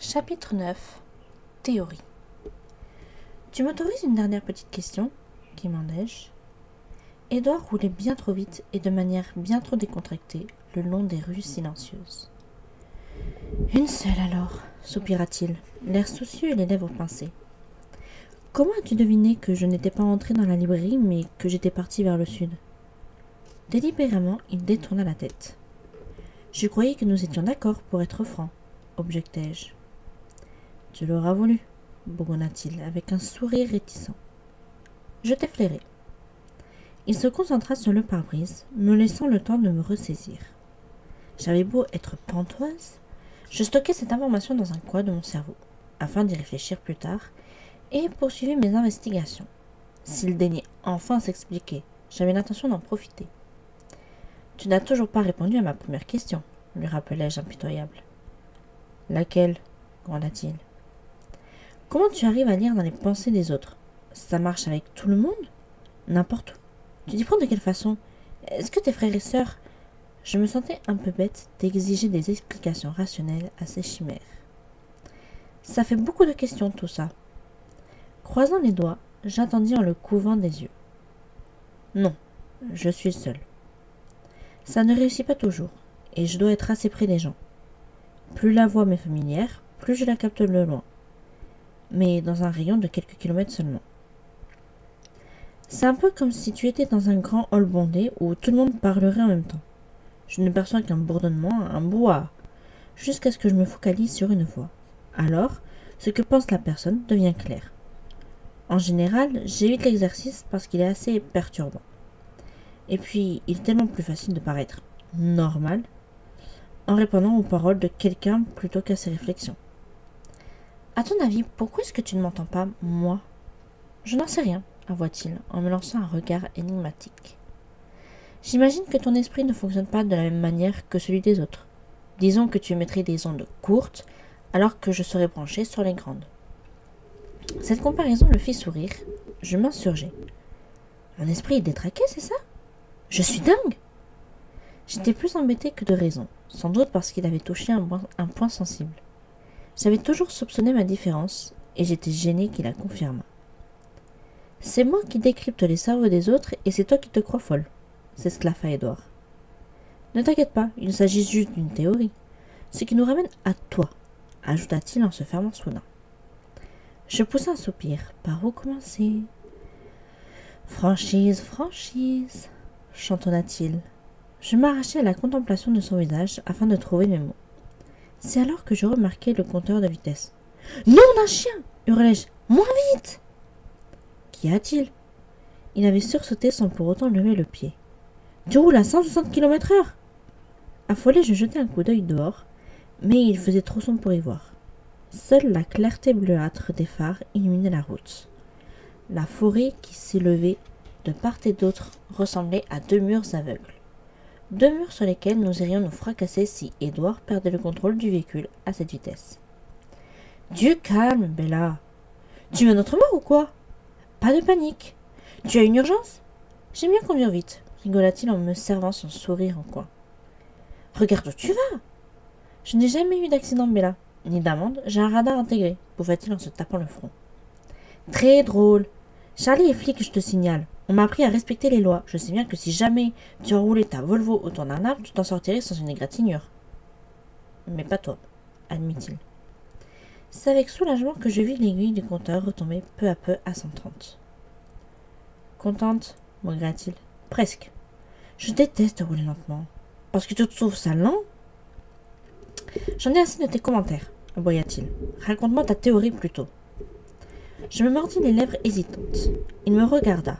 Chapitre 9. Théorie. Tu m'autorises une dernière petite question quémandai-je. Édouard roulait bien trop vite et de manière bien trop décontractée le long des rues silencieuses. Une seule alors, soupira-t-il, l'air soucieux et les lèvres pincées. Comment as-tu deviné que je n'étais pas entré dans la librairie mais que j'étais parti vers le sud? Délibérément, il détourna la tête. Je croyais que nous étions d'accord pour être francs, objectai-je. Tu l'auras voulu, bougonna-t-il avec un sourire réticent. Je t'ai flairé. Il se concentra sur le pare-brise, me laissant le temps de me ressaisir. J'avais beau être pantoise, je stockais cette information dans un coin de mon cerveau, afin d'y réfléchir plus tard, et poursuivais mes investigations. S'il daignait enfin s'expliquer, j'avais l'intention d'en profiter. Tu n'as toujours pas répondu à ma première question, lui rappelai-je impitoyable. Laquelle? gronda-t-il. Comment tu arrives à lire dans les pensées des autres? Ça marche avec tout le monde? N'importe où. Tu t'y prends de quelle façon? Est-ce que tes frères et sœurs... Je me sentais un peu bête d'exiger des explications rationnelles à ces chimères. Ça fait beaucoup de questions tout ça. Croisant les doigts, j'attendis en le couvant des yeux. Non, je suis seul. Ça ne réussit pas toujours, et je dois être assez près des gens. Plus la voix m'est familière, plus je la capte de loin, mais dans un rayon de quelques kilomètres seulement. C'est un peu comme si tu étais dans un grand hall bondé où tout le monde parlerait en même temps. Je ne perçois qu'un bourdonnement, un brouhaha, jusqu'à ce que je me focalise sur une voix. Alors, ce que pense la personne devient clair. En général, j'évite l'exercice parce qu'il est assez perturbant. Et puis, il est tellement plus facile de paraître normal en répondant aux paroles de quelqu'un plutôt qu'à ses réflexions. À ton avis, pourquoi est-ce que tu ne m'entends pas, moi? Je n'en sais rien, avoua-t-il, en me lançant un regard énigmatique. J'imagine que ton esprit ne fonctionne pas de la même manière que celui des autres. Disons que tu émettrais des ondes courtes, alors que je serais branché sur les grandes. Cette comparaison le fit sourire. Je m'insurgeai. Mon esprit est détraqué, c'est ça? Je suis dingue! J'étais plus embêté que de raison, sans doute parce qu'il avait touché un point sensible. J'avais toujours soupçonné ma différence, et j'étais gêné qu'il la confirmât. C'est moi qui décrypte les cerveaux des autres, et c'est toi qui te crois folle, s'esclaffa Édouard. Ne t'inquiète pas, il s'agit juste d'une théorie, ce qui nous ramène à toi, ajouta-t-il en se fermant soudain. Je poussai un soupir. Par où commencer? Franchise, franchise, chantonna-t-il. Je m'arrachai à la contemplation de son visage afin de trouver mes mots. C'est alors que je remarquai le compteur de vitesse. Nom d'un chien! Hurlai-je. Moins vite! Qu'y a-t-il? Il avait sursauté sans pour autant lever le pied. Tu roules à 160 km/h! Affolé, je jetai un coup d'œil dehors, mais il faisait trop sombre pour y voir. Seule la clarté bleuâtre des phares illuminait la route. La forêt qui s'élevait de part et d'autre ressemblait à deux murs aveugles. Deux murs sur lesquels nous irions nous fracasser si Édouard perdait le contrôle du véhicule à cette vitesse. Dieu calme, Bella. Tu veux notre mort ou quoi? Pas de panique. Tu as une urgence? J'aime bien conduire vite, rigola-t-il en me servant son sourire en coin. Regarde où tu vas. Je n'ai jamais eu d'accident, Bella, ni d'amende, j'ai un radar intégré, pouffa-t-il en se tapant le front. Très drôle. Charlie est flic, je te signale. On m'a appris à respecter les lois. Je sais bien que si jamais tu enroulais ta Volvo autour d'un arbre, tu t'en sortirais sans une égratignure. Mais pas toi, admit-il. C'est avec soulagement que je vis l'aiguille du compteur retomber peu à peu à 130. Contente, maugréa-t-il. Presque. Je déteste rouler lentement. Parce que tu trouves ça lent? J'en ai assez de tes commentaires, aboya-t-il. Raconte-moi ta théorie plutôt. Je me mordis les lèvres hésitantes. Il me regarda.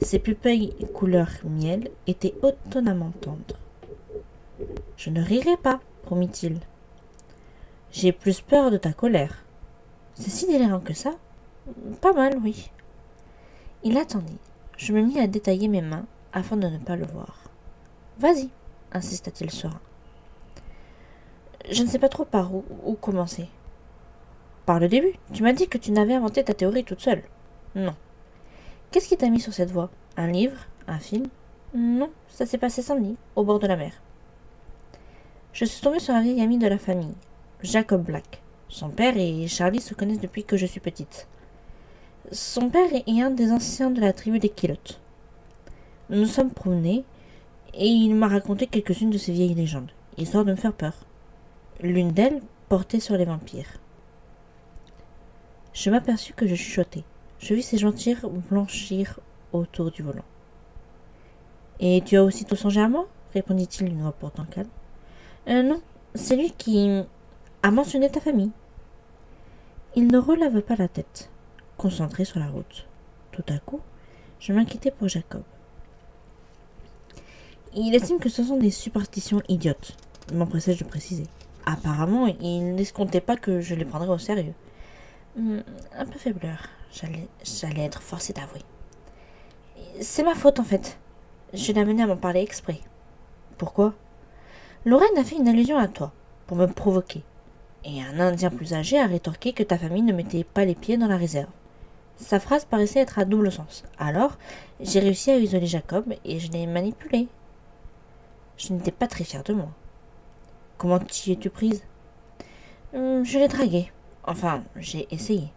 Ses pupilles couleur miel étaient étonnamment tendres. Je ne rirai pas, promit-il. J'ai plus peur de ta colère. C'est si délirant que ça? Pas mal, oui. Il attendit. Je me mis à détailler mes mains afin de ne pas le voir. Vas-y, insista-t-il serein. Je ne sais pas trop par où commencer. Par le début, tu m'as dit que tu n'avais inventé ta théorie toute seule. Non. Qu'est-ce qui t'a mis sur cette voie? Un livre? Un film? Non, ça s'est passé samedi, au bord de la mer. Je suis tombée sur un vieil ami de la famille, Jacob Black. Son père et Charlie se connaissent depuis que je suis petite. Son père est un des anciens de la tribu des Kilotes. Nous nous sommes promenés et il m'a raconté quelques-unes de ces vieilles légendes, histoire de me faire peur. L'une d'elles portait sur les vampires. Je m'aperçus que je chuchotais. Je vis ses gencives blanchir autour du volant. « Et tu as aussitôt songé à moi ?» répondit-il d'une voix pourtant calme. « Non, c'est lui qui a mentionné ta famille. » Il ne releva pas la tête, concentré sur la route. Tout à coup, je m'inquiétais pour Jacob. Il estime que ce sont des superstitions idiotes, m'empressai-je de préciser. Apparemment, il n'escomptait pas que je les prendrais au sérieux. Un peu faibleur, j'allais être forcée d'avouer. C'est ma faute en fait. Je l'ai amené à m'en parler exprès. Pourquoi? Lorraine a fait une allusion à toi, pour me provoquer. Et un Indien plus âgé a rétorqué que ta famille ne mettait pas les pieds dans la réserve. Sa phrase paraissait être à double sens. Alors, j'ai réussi à isoler Jacob et je l'ai manipulé. Je n'étais pas très fière de moi. Comment t'y es-tu prise? Je l'ai dragué. Enfin, j'ai essayé.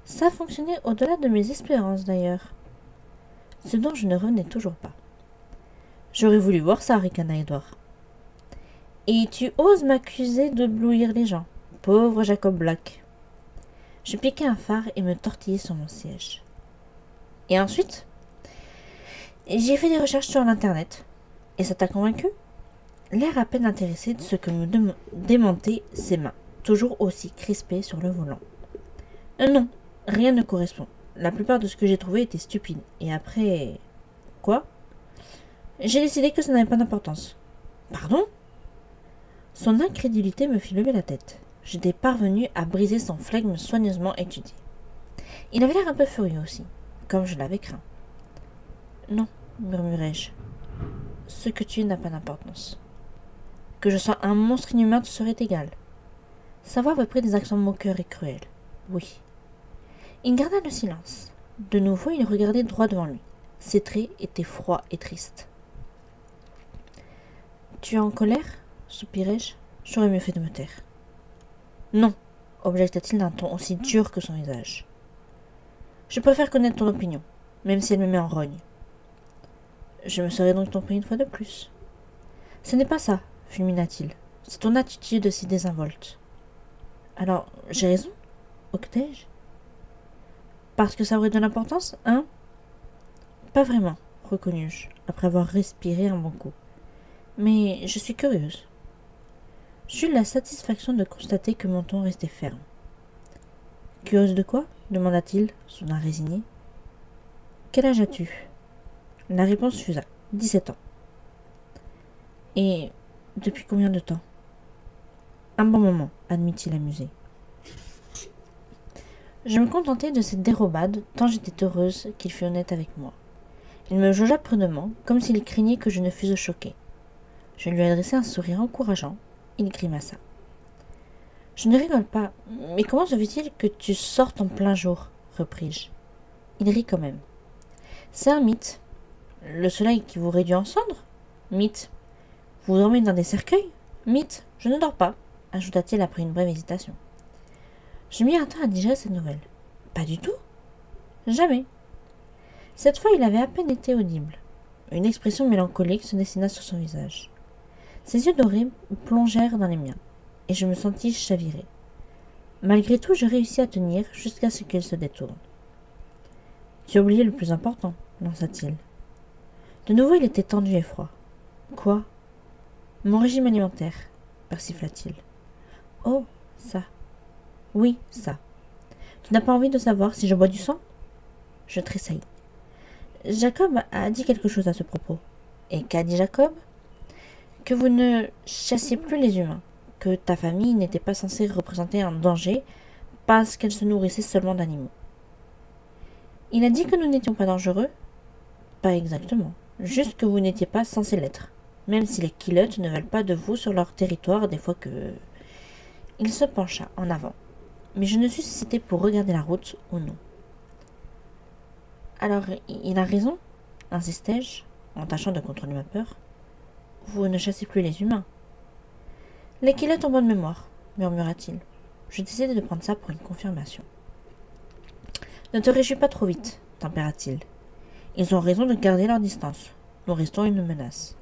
Ça a fonctionné au-delà de mes espérances d'ailleurs. Ce dont je ne revenais toujours pas. J'aurais voulu voir ça, ricana Edouard. Et tu oses m'accuser de blouir les gens, pauvre Jacob Black. Je piquai un phare et me tortillai sur mon siège. Et ensuite, j'ai fait des recherches sur l'internet. Et ça t'a convaincu? L'air à peine intéressé de ce que me démentaient ses mains, toujours aussi crispées sur le volant. Non, rien ne correspond. La plupart de ce que j'ai trouvé était stupide. Et après... Quoi? J'ai décidé que ça n'avait pas d'importance. Pardon? Son incrédulité me fit lever la tête. J'étais parvenue à briser son flegme soigneusement étudié. Il avait l'air un peu furieux aussi, comme je l'avais craint. Non, murmurai-je. Ce que tu es n'a pas d'importance. Que je sois un monstre inhumain te serait égal. Sa voix reprit des accents moqueurs et cruels. Oui. Il garda le silence. De nouveau, il regardait droit devant lui. Ses traits étaient froids et tristes. Tu es en colère? Soupirai-je. J'aurais mieux fait de me taire. Non, objecta-t-il d'un ton aussi dur que son visage. Je préfère connaître ton opinion, même si elle me met en rogne. Je me serais donc trompé une fois de plus. Ce n'est pas ça, fulmina-t-il. C'est ton attitude si désinvolte. Alors, j'ai raison? Octai-je? Parce que ça aurait de l'importance, hein? Pas vraiment, reconnus-je, après avoir respiré un bon coup. Mais je suis curieuse. J'eus la satisfaction de constater que mon ton restait ferme. Curieuse de quoi? Demanda-t-il, soudain résigné. Quel âge as-tu? La réponse fusa. 17 ans. Et depuis combien de temps? Un bon moment, admit-il amusé. Je me contentais de cette dérobade, tant j'étais heureuse qu'il fût honnête avec moi. Il me jaugea prudemment, comme s'il craignait que je ne fusse choquée. Je lui adressai un sourire encourageant. Il grimaça. Je ne rigole pas, mais comment se fait-il que tu sortes en plein jour? Repris-je. Il rit quand même. C'est un mythe. Le soleil qui vous réduit en cendres? Mythe. Vous dormez dans des cercueils? Mythe. Je ne dors pas, ajouta-t-il après une brève hésitation. Je mis un temps à digérer cette nouvelle. Pas du tout. Jamais. Cette fois, il avait à peine été audible. Une expression mélancolique se dessina sur son visage. Ses yeux dorés plongèrent dans les miens, et je me sentis chavirer. Malgré tout, je réussis à tenir jusqu'à ce qu'il se détourne. Tu as oublié le plus important, lança-t-il. De nouveau, il était tendu et froid. Quoi? Mon régime alimentaire, persifla-t-il. Oh, ça. Oui, ça. Tu n'as pas envie de savoir si je bois du sang? Je tressaillis. Jacob a dit quelque chose à ce propos. Et qu'a dit Jacob? Que vous ne chassiez plus les humains, que ta famille n'était pas censée représenter un danger parce qu'elle se nourrissait seulement d'animaux. Il a dit que nous n'étions pas dangereux? Pas exactement, juste que vous n'étiez pas censé l'être, même si les Kilotes ne veulent pas de vous sur leur territoire des fois que... Il se pencha en avant, mais je ne suis si c'était pour regarder la route ou non. Alors, il a raison, insistai-je, en tâchant de contrôler ma peur. Vous ne chassez plus les humains. Les Kilotes ont bonne mémoire, murmura-t-il. Je décidai de prendre ça pour une confirmation. Ne te réjouis pas trop vite, tempéra-t-il. Ils ont raison de garder leur distance. Nous restons une menace.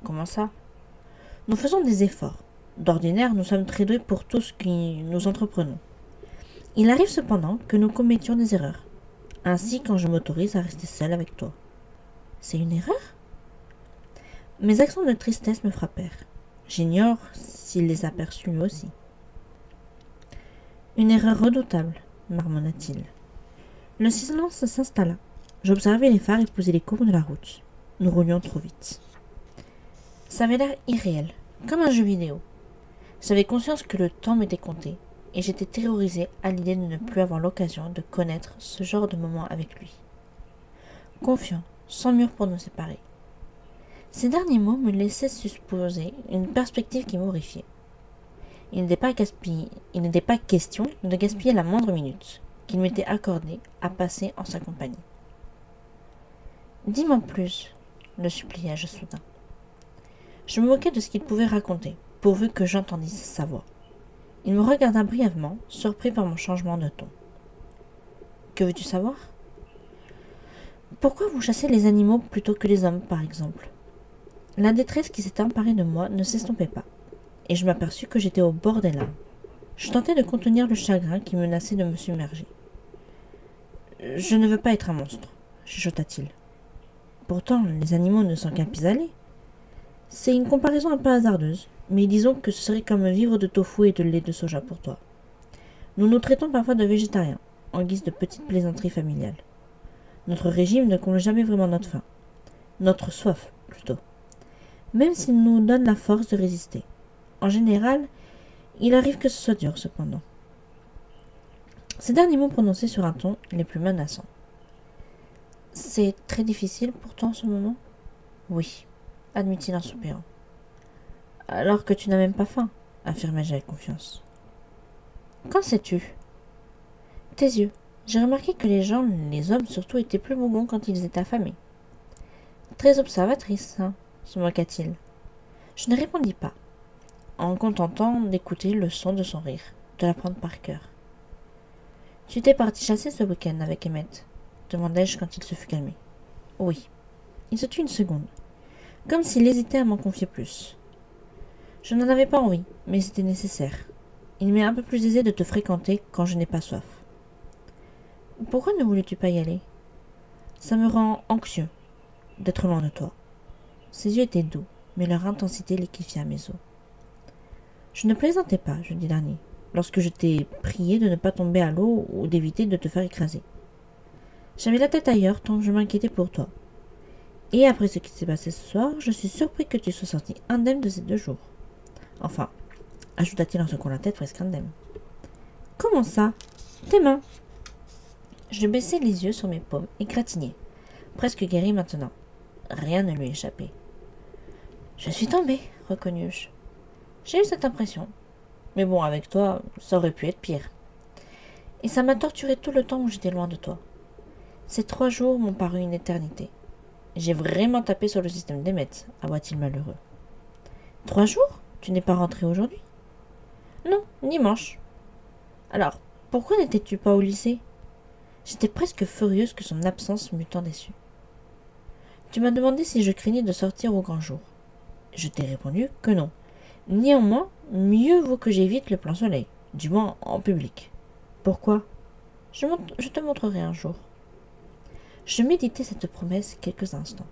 Comment ça? Nous faisons des efforts. D'ordinaire, nous sommes très doués pour tout ce que nous entreprenons. Il arrive cependant que nous commettions des erreurs. Ainsi, quand je m'autorise à rester seule avec toi. C'est une erreur? Mes accents de tristesse me frappèrent. J'ignore s'il les aperçut lui aussi. Une erreur redoutable, marmonna-t-il. Le silence s'installa. J'observais les phares épouser les courbes de la route. Nous roulions trop vite. Ça avait l'air irréel, comme un jeu vidéo. J'avais conscience que le temps m'était compté, et j'étais terrorisée à l'idée de ne plus avoir l'occasion de connaître ce genre de moment avec lui. Confiant, sans mur pour nous séparer. Ces derniers mots me laissaient supposer une perspective qui m'horrifiait. Il n'était pas question de gaspiller la moindre minute qu'il m'était accordée à passer en sa compagnie. Dis-moi plus, le suppliai-je soudain. Je me moquais de ce qu'il pouvait raconter, pourvu que j'entendisse sa voix. Il me regarda brièvement, surpris par mon changement de ton. Que veux-tu savoir? Pourquoi vous chassez les animaux plutôt que les hommes, par exemple? La détresse qui s'était emparée de moi ne s'estompait pas, et je m'aperçus que j'étais au bord des larmes. Je tentais de contenir le chagrin qui menaçait de me submerger. Je ne veux pas être un monstre, chuchota-t-il. Pourtant, les animaux ne sont qu'un pis-aller. C'est une comparaison un peu hasardeuse, mais disons que ce serait comme vivre de tofu et de lait de soja pour toi. Nous nous traitons parfois de végétariens, en guise de petites plaisanteries familiales. Notre régime ne comble jamais vraiment notre faim. Notre soif, plutôt. Même s'il nous donne la force de résister. En général, il arrive que ce soit dur, cependant. Ces derniers mots prononcés sur un ton les plus menaçants. C'est très difficile pour toi en ce moment? Oui, admit-il en soupirant. Alors que tu n'as même pas faim, affirmai-je avec confiance. Qu'en sais-tu? Tes yeux. J'ai remarqué que les gens, les hommes surtout, étaient plus bougons quand ils étaient affamés. Très observatrice, hein, se moqua-t-il. Je ne répondis pas, en contentant d'écouter le son de son rire, de l'apprendre par cœur. Tu t'es parti chasser ce week-end avec Emmett? Demandai-je quand il se fut calmé. Oui. Il se tut une seconde, comme s'il hésitait à m'en confier plus. Je n'en avais pas envie, mais c'était nécessaire. Il m'est un peu plus aisé de te fréquenter quand je n'ai pas soif. Pourquoi ne voulais-tu pas y aller? Ça me rend anxieux d'être loin de toi. Ses yeux étaient doux, mais leur intensité liquéfia mes os. Je ne plaisantais pas, je dis dernier, lorsque je t'ai prié de ne pas tomber à l'eau ou d'éviter de te faire écraser. J'avais la tête ailleurs tant je m'inquiétais pour toi. Et après ce qui s'est passé ce soir, je suis surpris que tu sois sorti indemne de ces 2 jours. Enfin, ajouta-t-il en secouant la tête presque indemne. Comment ça? Tes mains? Je baissai les yeux sur mes paumes et gratignai, presque guéri maintenant. Rien ne lui échappait. Je suis tombée, reconnus-je. J'ai eu cette impression. Mais bon, avec toi, ça aurait pu être pire. Et ça m'a torturé tout le temps où j'étais loin de toi. Ces 3 jours m'ont paru une éternité. J'ai vraiment tapé sur le système d'Emmett, avoua-t-il malheureux. 3 jours? Tu n'es pas rentré aujourd'hui? Non, dimanche. Alors, pourquoi n'étais-tu pas au lycée? J'étais presque furieuse que son absence m'eût tant déçue. Tu m'as demandé si je craignais de sortir au grand jour. Je t'ai répondu que non. Néanmoins, mieux vaut que j'évite le plein soleil, du moins en public. Pourquoi? Je te montrerai un jour. Je méditai cette promesse quelques instants.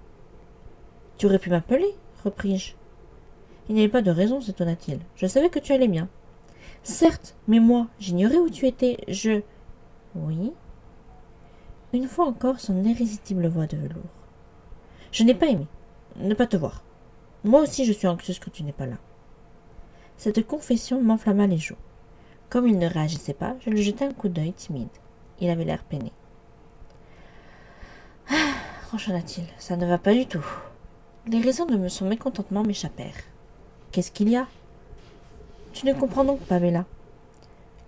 Tu aurais pu m'appeler, repris-je. Il n'y avait pas de raison, s'étonna-t-il. Je savais que tu allais bien. Certes, mais moi, j'ignorais où tu étais. Oui. Une fois encore, son irrésistible voix de velours. Je n'ai pas aimé ne pas te voir. Moi aussi, je suis anxieuse que tu n'es pas là. Cette confession m'enflamma les joues. Comme il ne réagissait pas, je lui jetai un coup d'œil timide. Il avait l'air peiné. Ah, ronchonna-t-il, ça ne va pas du tout. Les raisons de son mécontentement m'échappèrent. Qu'est-ce qu'il y a? Tu ne comprends donc pas, Bella.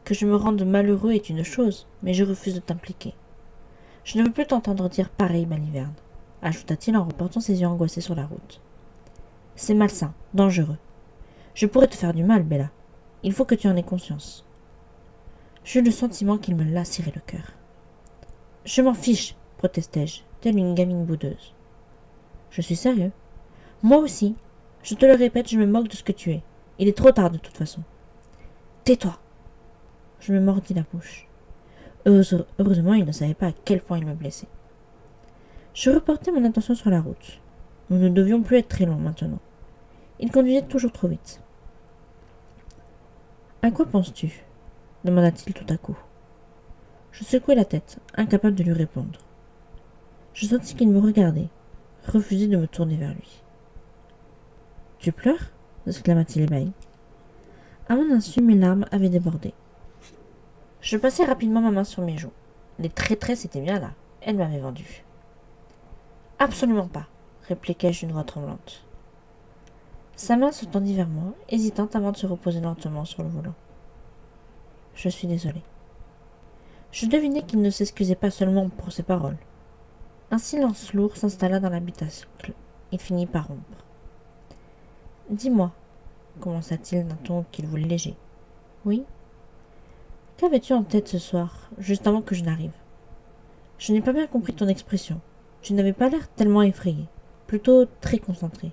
Que je me rende malheureux est une chose, mais je refuse de t'impliquer. Je ne veux plus t'entendre dire pareil, Maliverne, ajouta-t-il en reportant ses yeux angoissés sur la route. C'est malsain, dangereux. Je pourrais te faire du mal, Bella. Il faut que tu en aies conscience. J'eus le sentiment qu'il me lacérait le cœur. « Je m'en fiche, protestai-je, telle une gamine boudeuse. Je suis sérieux. Moi aussi. Je te le répète, je me moque de ce que tu es. Il est trop tard de toute façon. Tais-toi. Je me mordis la bouche. Heureusement, il ne savait pas à quel point il me blessait. Je reportai mon attention sur la route. Nous ne devions plus être très loin maintenant. Il conduisait toujours trop vite. « À quoi penses-tu » demanda-t-il tout à coup. Je secouai la tête, incapable de lui répondre. Je sentis qu'il me regardait, refusai de me tourner vers lui. « Tu pleures » s'exclama-t-il ébahi. À mon insu, mes larmes avaient débordé. Je passai rapidement ma main sur mes joues. Les traîtresses étaient bien là. Elles m'avaient vendu. « Absolument pas, répliquai-je d'une voix tremblante. Sa main se tendit vers moi, hésitant avant de se reposer lentement sur le volant. Je suis désolée. Je devinai qu'il ne s'excusait pas seulement pour ses paroles. Un silence lourd s'installa dans l'habitacle. Il finit par rompre. « Dis-moi, » commença-t-il d'un ton qu'il voulait léger. « Oui ? Qu'avais-tu en tête ce soir, juste avant que je n'arrive ? Je n'ai pas bien compris ton expression. Tu n'avais pas l'air tellement effrayé, plutôt très concentré.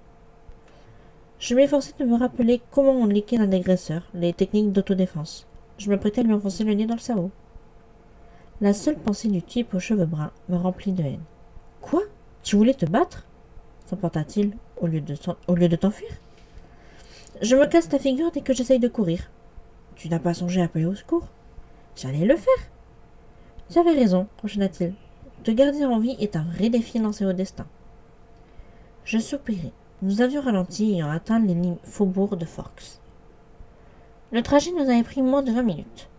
Je m'efforçais de me rappeler comment on liquide un agresseur, les techniques d'autodéfense. Je m'apprêtais à lui enfoncer le nez dans le cerveau. La seule pensée du type aux cheveux bruns me remplit de haine. « Quoi ? Tu voulais te battre » s'emporta-t-il au lieu de t'enfuir. « Je me casse ta figure dès que j'essaye de courir. Tu n'as pas songé à appeler au secours ? J'allais le faire. » Tu avais raison, enchaîna-t-il. Te garder en vie est un vrai défi lancé au destin. Je soupirai. Nous avions ralenti ayant atteint les faubourgs de Forks. Le trajet nous avait pris moins de 20 minutes.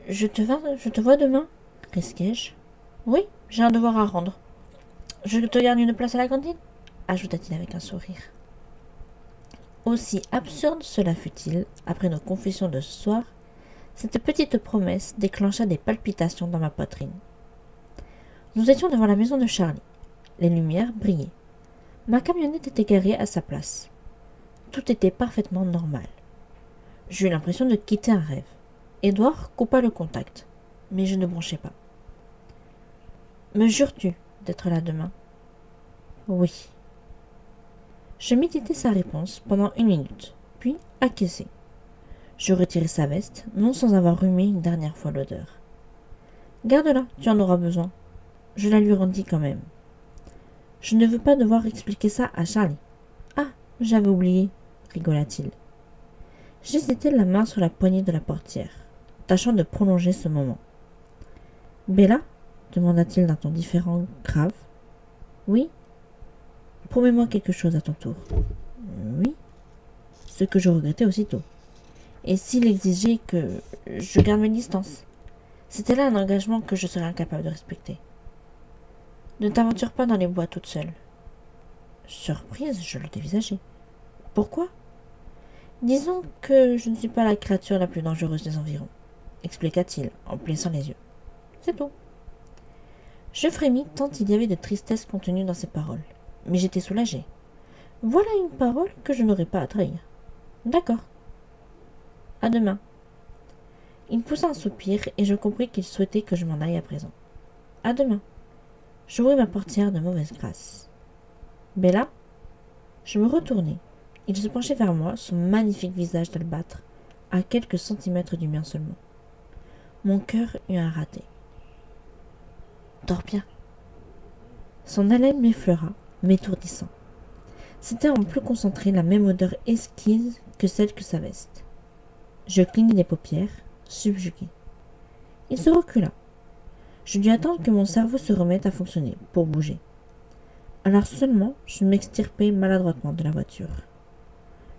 Je te vois demain, risquai-je. Oui, j'ai un devoir à rendre. Je te garde une place à la cantine, ajouta-t-il avec un sourire. Aussi absurde cela fut-il, après nos confessions de ce soir, cette petite promesse déclencha des palpitations dans ma poitrine. Nous étions devant la maison de Charlie. Les lumières brillaient. Ma camionnette était garée à sa place. Tout était parfaitement normal. J'eus l'impression de quitter un rêve. Édouard coupa le contact, mais je ne bronchai pas. « Me jures-tu d'être là demain ?»« Oui. » Je méditai sa réponse pendant 1 minute, puis acquiesçai. Je retirai sa veste, non sans avoir humé une dernière fois l'odeur. « Garde-la, tu en auras besoin. » Je la lui rendis quand même. Je ne veux pas devoir expliquer ça à Charlie. « Ah, j'avais oublié, » rigola-t-il. J'hésitai la main sur la poignée de la portière, tâchant de prolonger ce moment. « Bella » demanda-t-il d'un ton différent, grave. « Oui. » « Promets-moi quelque chose à ton tour. »« Oui. » Ce que je regrettais aussitôt. Et s'il exigeait que je garde mes distances? C'était là un engagement que je serais incapable de respecter. « Ne t'aventure pas dans les bois toute seule. » Surprise, je le dévisageai. « Pourquoi ? » « Disons que je ne suis pas la créature la plus dangereuse des environs, » expliqua-t-il en plissant les yeux. « C'est tout. » Je frémis tant il y avait de tristesse contenue dans ses paroles, mais j'étais soulagée. Voilà une parole que je n'aurais pas à trahir. D'accord. À demain. Il poussa un soupir et je compris qu'il souhaitait que je m'en aille à présent. À demain. J'ouvris ma portière de mauvaise grâce. Bella ? Je me retournai. Il se penchait vers moi, son magnifique visage d'albâtre, à quelques centimètres du mien seulement. Mon cœur eut un raté. Dors bien. Son haleine m'effleura, m'étourdissant. C'était en plus concentré la même odeur exquise que celle que sa veste. Je clignai les paupières, subjugué. Il se recula. Je dus attendre que mon cerveau se remette à fonctionner pour bouger. Alors seulement, je m'extirpai maladroitement de la voiture.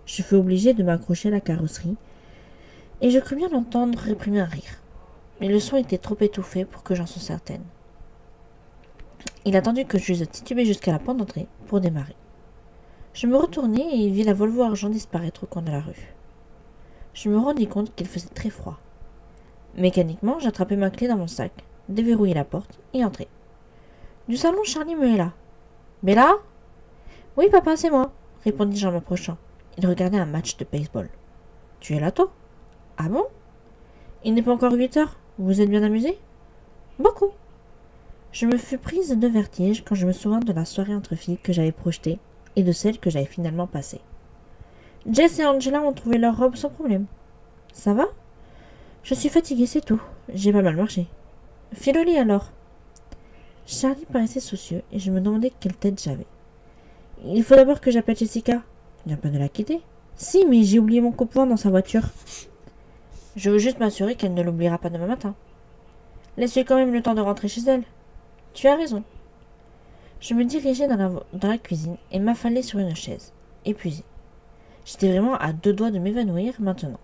Je fus obligé de m'accrocher à la carrosserie et je crus bien l'entendre réprimer un rire. Mais le son était trop étouffé pour que j'en sois certaine. Il attendit que j'eusse titubé jusqu'à la porte d'entrée pour démarrer. Je me retournai et vis la Volvo argent disparaître au coin de la rue. Je me rendis compte qu'il faisait très froid. Mécaniquement, j'attrapai ma clé dans mon sac, déverrouillai la porte et entrai. Du salon, Charlie me héla. « Bella ?»« Oui, papa, c'est moi, » répondis-je en m'approchant. Il regardait un match de baseball. « Tu es là, toi ? » « Ah bon ?» Il n'est pas encore 8 heures. Vous vous êtes bien amusé? Beaucoup. Je me fus prise de vertige quand je me souvins de la soirée entre filles que j'avais projetée et de celle que j'avais finalement passée. Jess et Angela ont trouvé leur robe sans problème. Ça va? Je suis fatiguée, c'est tout. J'ai pas mal marché. File au lit alors. Charlie paraissait soucieux et je me demandais quelle tête j'avais. Il faut d'abord que j'appelle Jessica. Tu n'as pas de la quitter? Si, mais j'ai oublié mon coupe-vent dans sa voiture. Je veux juste m'assurer qu'elle ne l'oubliera pas demain matin. Laisse-lui quand même le temps de rentrer chez elle. Tu as raison. Je me dirigeai dans la cuisine et m'affalai sur une chaise, épuisée. J'étais vraiment à 2 doigts de m'évanouir maintenant.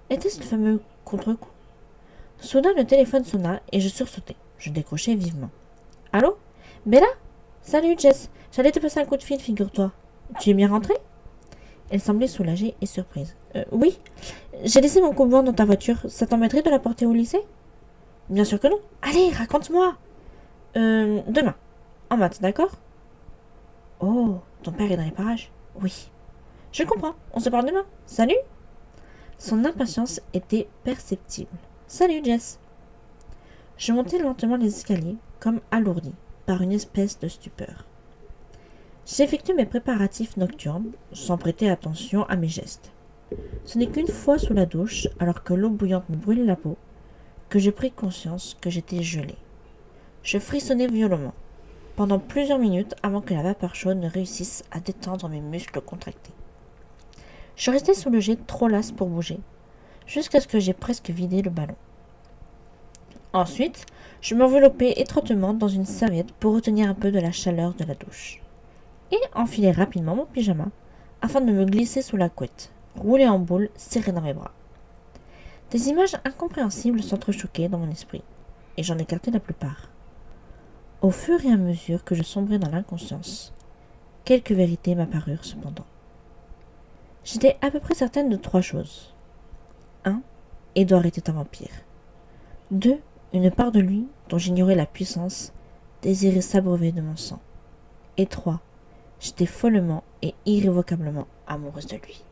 Était-ce le fameux contre-coup? Soudain, le téléphone sonna et je sursautai. Je décrochai vivement. Allô? Bella? Salut, Jess. J'allais te passer un coup de fil, figure-toi. Tu es bien rentrée? Elle semblait soulagée et surprise. Oui. J'ai laissé mon coupe-vent dans ta voiture. Ça t'embêterait de la porter au lycée? Bien sûr que non. Allez, raconte-moi. Demain. En maths, d'accord? Oh, ton père est dans les parages? Oui. Je comprends. On se parle demain. Salut. Son impatience était perceptible. Salut, Jess. Je montai lentement les escaliers, comme alourdi par une espèce de stupeur. J'effectuai mes préparatifs nocturnes, sans prêter attention à mes gestes. Ce n'est qu'une fois sous la douche, alors que l'eau bouillante me brûlait la peau, que je pris conscience que j'étais gelée. Je frissonnai violemment, pendant plusieurs minutes avant que la vapeur chaude ne réussisse à détendre mes muscles contractés. Je restai sous le jet trop lasse pour bouger, jusqu'à ce que j'aie presque vidé le ballon. Ensuite, je m'enveloppai étroitement dans une serviette pour retenir un peu de la chaleur de la douche, et enfilai rapidement mon pyjama afin de me glisser sous la couette, roulé en boule, serré dans mes bras. Des images incompréhensibles s'entrechoquaient dans mon esprit, et j'en écartai la plupart. Au fur et à mesure que je sombrais dans l'inconscience, quelques vérités m'apparurent cependant. J'étais à peu près certaine de 3 choses. 1. Édouard était un vampire. 2. Une part de lui, dont j'ignorais la puissance, désirait s'abreuver de mon sang. Et 3. J'étais follement et irrévocablement amoureuse de lui.